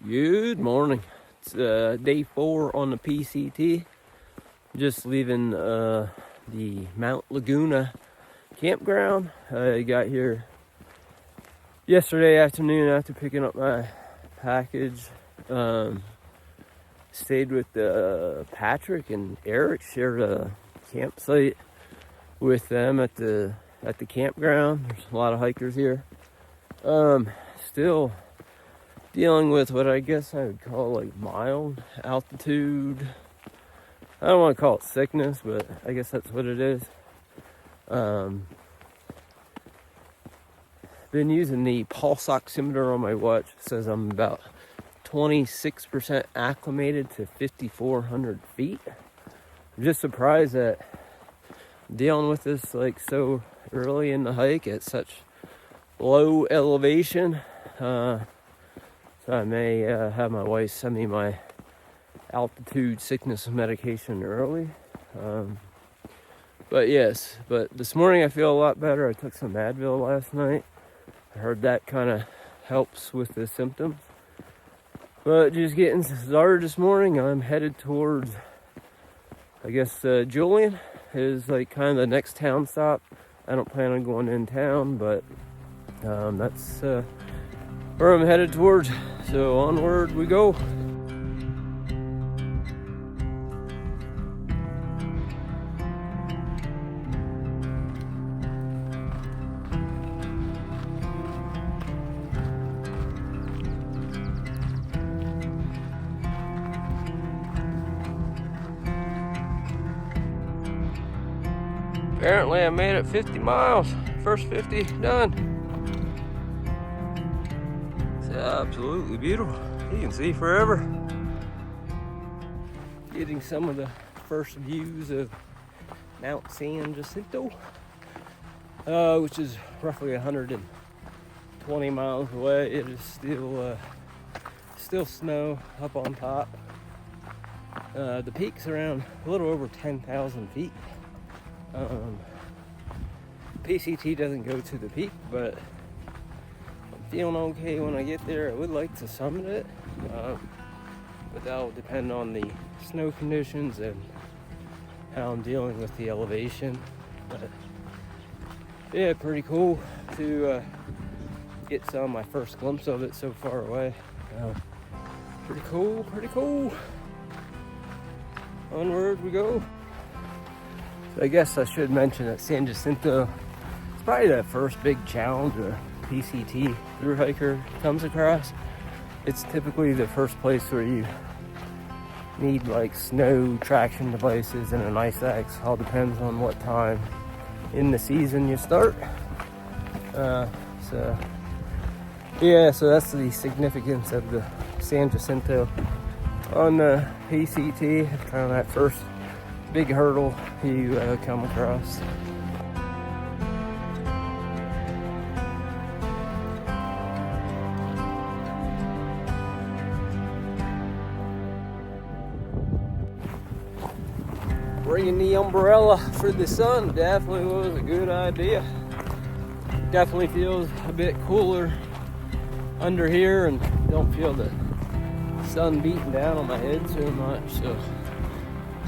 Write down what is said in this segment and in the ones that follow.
Good morning. It's day 4 on the PCT. Just leaving the Mount Laguna campground. I got here yesterday afternoon after picking up my package. Stayed with Patrick and Eric. Shared a campsite with them at the campground. There's a lot of hikers here. Still dealing with what I guess I would call like mild altitude. I don't want to call it sickness, but I guess that's what it is. Been using the pulse oximeter on my watch. It says I'm about 26% acclimated to 5,400 feet. I'm just surprised that I'm dealing with this like so early in the hike at such low elevation. So I may have my wife send me my altitude sickness medication early. But this morning I feel a lot better. I took some Advil last night. I heard that kind of helps with the symptoms. But just getting started this morning, I'm headed towards, I guess, Julian is like kind of the next town stop. I don't plan on going in town, but that's where I'm headed towards. So onward we go. Apparently I made it 50 miles. First 50 done. It's absolutely beautiful. You can see forever. Getting some of the first views of Mount San Jacinto, which is roughly 120 miles away. It is still snow up on top. The peak's around a little over 10,000 feet. PCT doesn't go to the peak, but I'm feeling okay when I get there. I would like to summit it, but that'll depend on the snow conditions and how I'm dealing with the elevation. But yeah, pretty cool to get my first glimpse of it so far away. Pretty cool. Onward we go. So I guess I should mention that San Jacinto is probably the first big challenge a PCT through hiker comes across. It's typically the first place where you need like snow traction devices and an ice axe. All depends on what time in the season you start. So that's the significance of the San Jacinto on the PCT. Kind of that first big hurdle you come across. Bringing the umbrella for the sun definitely was a good idea. Definitely feels a bit cooler under here and don't feel the sun beating down on my head so much. So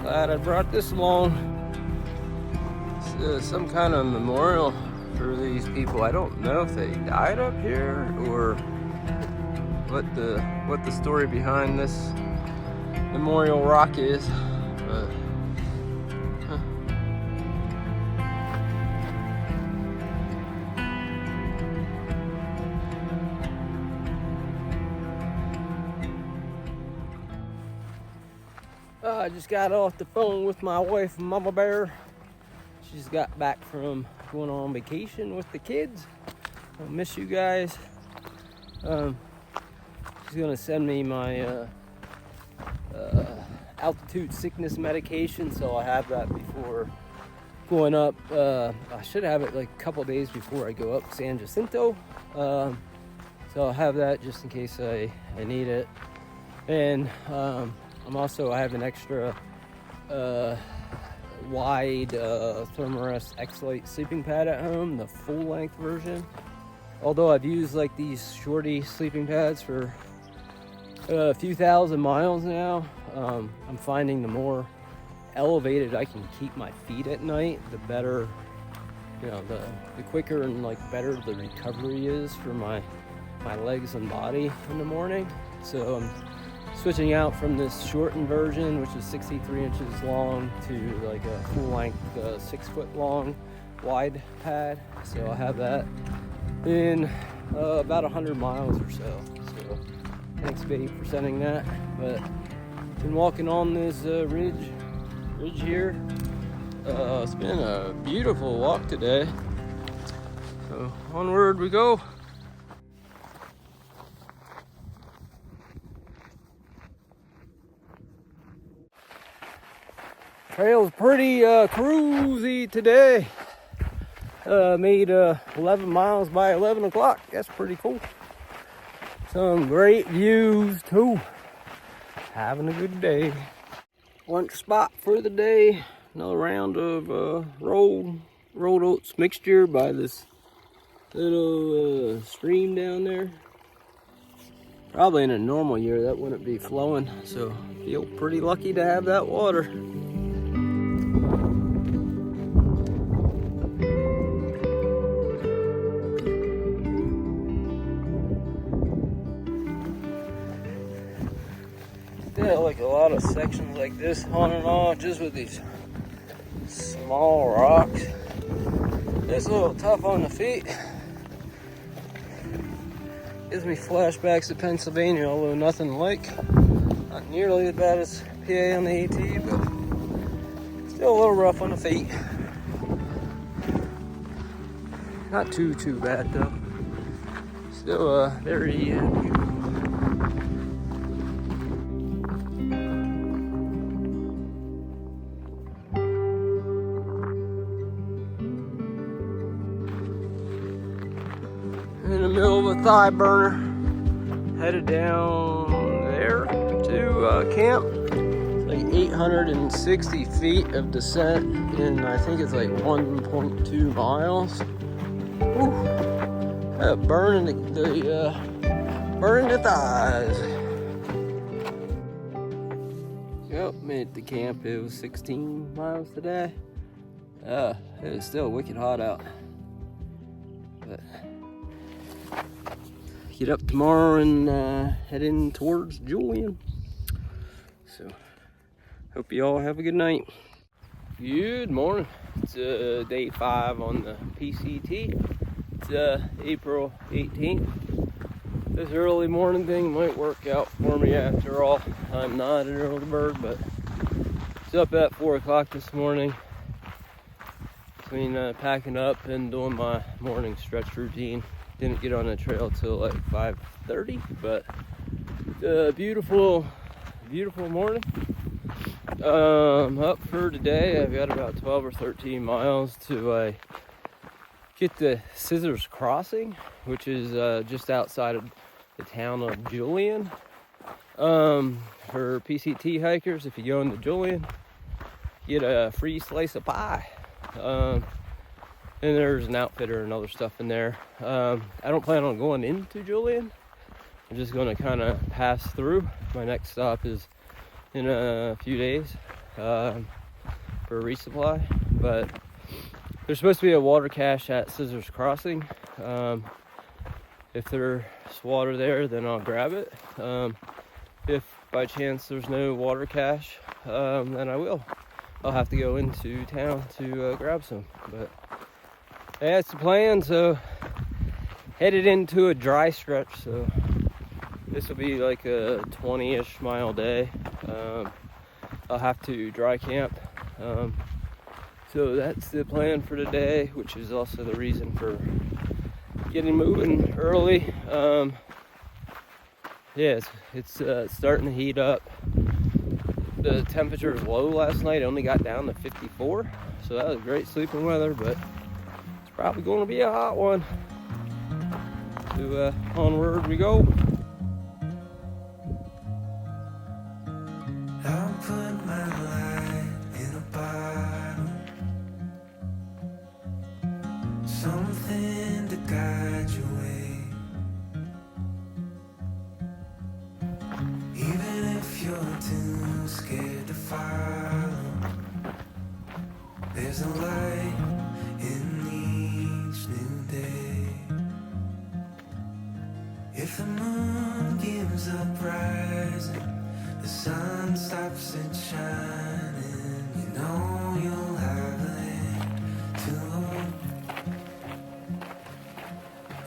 glad I brought this along. It's some kind of memorial for these people. I don't know if they died up here or what the story behind this memorial rock is, but I just got off the phone with my wife, Mama Bear. She's got back from going on vacation with the kids. I miss you guys. She's gonna send me my altitude sickness medication, so I'll have that before going up. I should have it like a couple days before I go up San Jacinto. So I'll have that just in case I need it. And I have an extra wide Thermarest X-Lite sleeping pad at home, the full length version. Although I've used like these shorty sleeping pads for a few thousand miles now. I'm finding the more elevated I can keep my feet at night, the better, you know, the quicker and like better the recovery is for my legs and body in the morning. So I'm switching out from this shortened version, which is 63 inches long, to like a full length 6 foot long wide pad. So I'll have that in about 100 miles or so. So thanks babe for sending that. But been walking on this ridge here. It's been a beautiful walk today. So onward we go. Trail's pretty cruisy today. Made 11 miles by 11 o'clock. That's pretty cool. Some great views too. Having a good day. Lunch spot for the day. Another round of rolled oats mixture by this little stream down there. Probably in a normal year that wouldn't be flowing, so feel pretty lucky to have that water. Yeah, like a lot of sections like this on and off, just with these small rocks. It's a little tough on the feet. Gives me flashbacks to Pennsylvania, although nothing like. Not nearly as bad as PA on the AT, but still a little rough on the feet. Not too bad though. Still very beautiful. In the middle of a thigh burner, headed down there to camp. It's like 860 feet of descent, and I think it's like 1.2 miles. Woo. Burning the thighs. Yep, made the camp. It was 16 miles today. It was still wicked hot out, but get up tomorrow and head in towards Julian. So hope you all have a good night. Good morning. It's day 5 on the PCT. It's April 18th. This early morning thing might work out for me after all. I'm not an early bird, but it's up at 4 o'clock this morning. Between packing up and doing my morning stretch routine. Didn't get on the trail till like 5:30, but beautiful morning. Up for today. I've got about 12 or 13 miles to get to Scissors Crossing, which is just outside of the town of Julian. For PCT hikers, if you go into Julian, you get a free slice of pie. And there's an outfitter and other stuff in there. I don't plan on going into Julian. I'm just going to kind of pass through. My next stop is in a few days for a resupply. But there's supposed to be a water cache at Scissors Crossing. If there's water there, then I'll grab it. If by chance there's no water cache, then I will. I'll have to go into town to grab some. But that's the plan. So headed into a dry stretch, so this will be like a 20-ish mile day. I'll have to dry camp, so that's the plan for today, which is also the reason for getting moving early. Yeah, it's starting to heat up. The temperature was low last night. It only got down to 54, so that was great sleeping weather, but probably going to be a hot one. So onward we go. I'll put my life in a bottle, something to guide your way.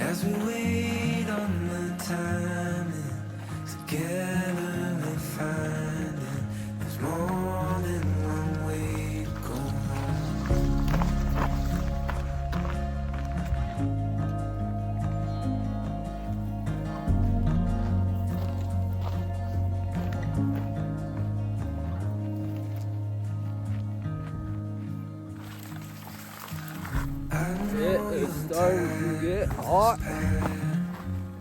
as we wait on the timing. Together we'll find it. There's more than one way to go home. It is starting to get hot.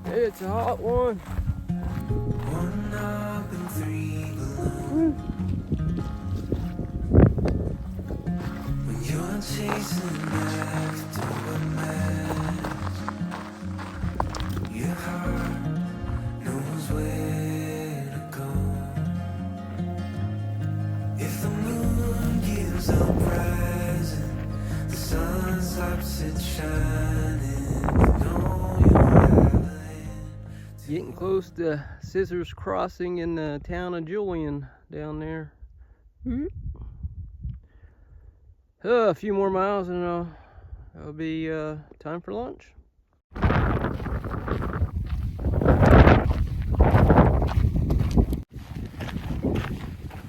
It's a hot one. One up and three below. When you're chasing after a match, your heart knows where to go. If the moon gives up rising, the sun stops it shining. You know you have a hand. Getting close to Scissors Crossing in the town of Julian down there. A few more miles and it'll be time for lunch.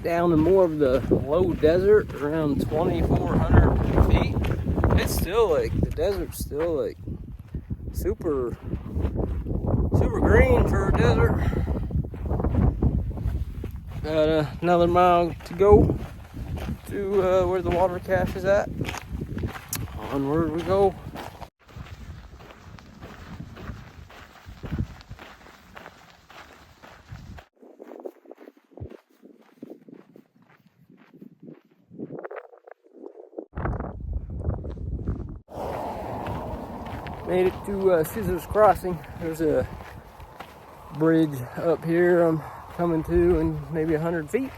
Down in more of the low desert, around 2,400 feet. It's still like, the desert's still like super green for a desert. Got another mile to go to where the water cache is at. Onward we go. Made it to Scissors Crossing. There's a bridge up here I'm coming to in maybe 100 feet.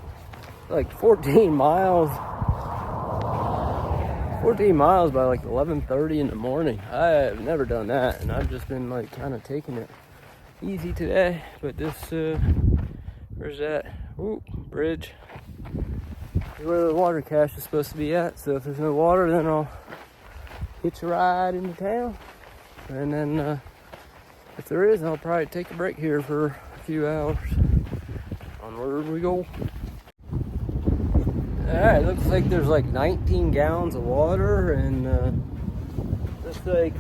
Like 14 miles. 14 miles by like 11:30 in the morning. I have never done that, and I've just been like kind of taking it easy today. But this, where's that? Ooh, bridge. Where the water cache is supposed to be at. So if there's no water, then I'll hitch a ride into town. And then if there is, I'll probably take a break here for a few hours. Onward we go. Alright, looks like there's like 19 gallons of water and looks like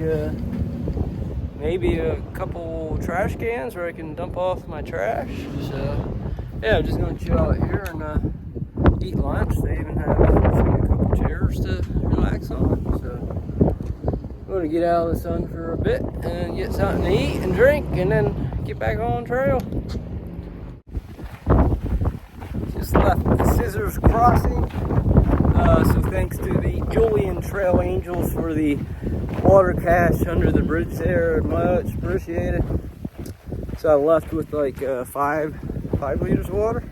maybe a couple trash cans where I can dump off my trash. So yeah, I'm just gonna chill out here and eat lunch. They even have a couple chairs to relax on. So I'm gonna get out of the sun for a bit and get something to eat and drink and then get back on trail. Just left the Scissors Crossing. So thanks to the Julian Trail Angels for the water cache under the bridge there. Much appreciated. So I left with like 5 liters of water.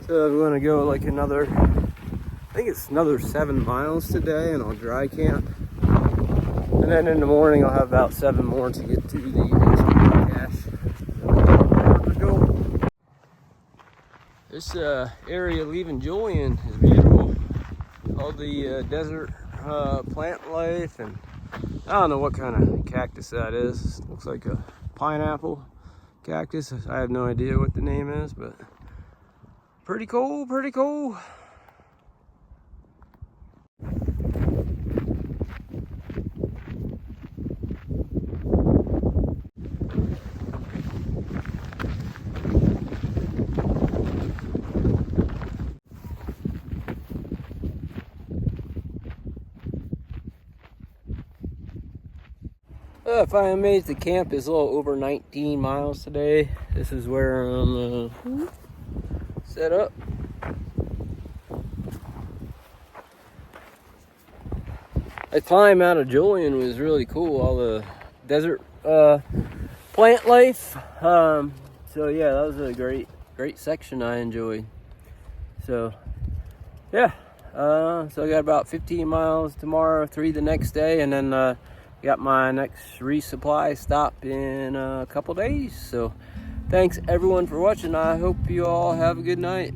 So I'm gonna go like another, I think it's another 7 miles today, and I'll dry camp. And then in the morning I'll have about 7 more to get to the cache. Let's go. This area leaving Julian is beautiful. All the desert plant life, and I don't know what kind of cactus that is. It looks like a pineapple cactus. I have no idea what the name is, but pretty cool, pretty cool. I finally made it to camp. It's a little over 19 miles today. This is where I'm set up. The climb out of Julian was really cool. All the desert plant life. So yeah, that was a great section I enjoyed. So yeah, so I got about 15 miles tomorrow, 3 the next day, and then got my next resupply stop in a couple days. So thanks everyone for watching. I hope you all have a good night.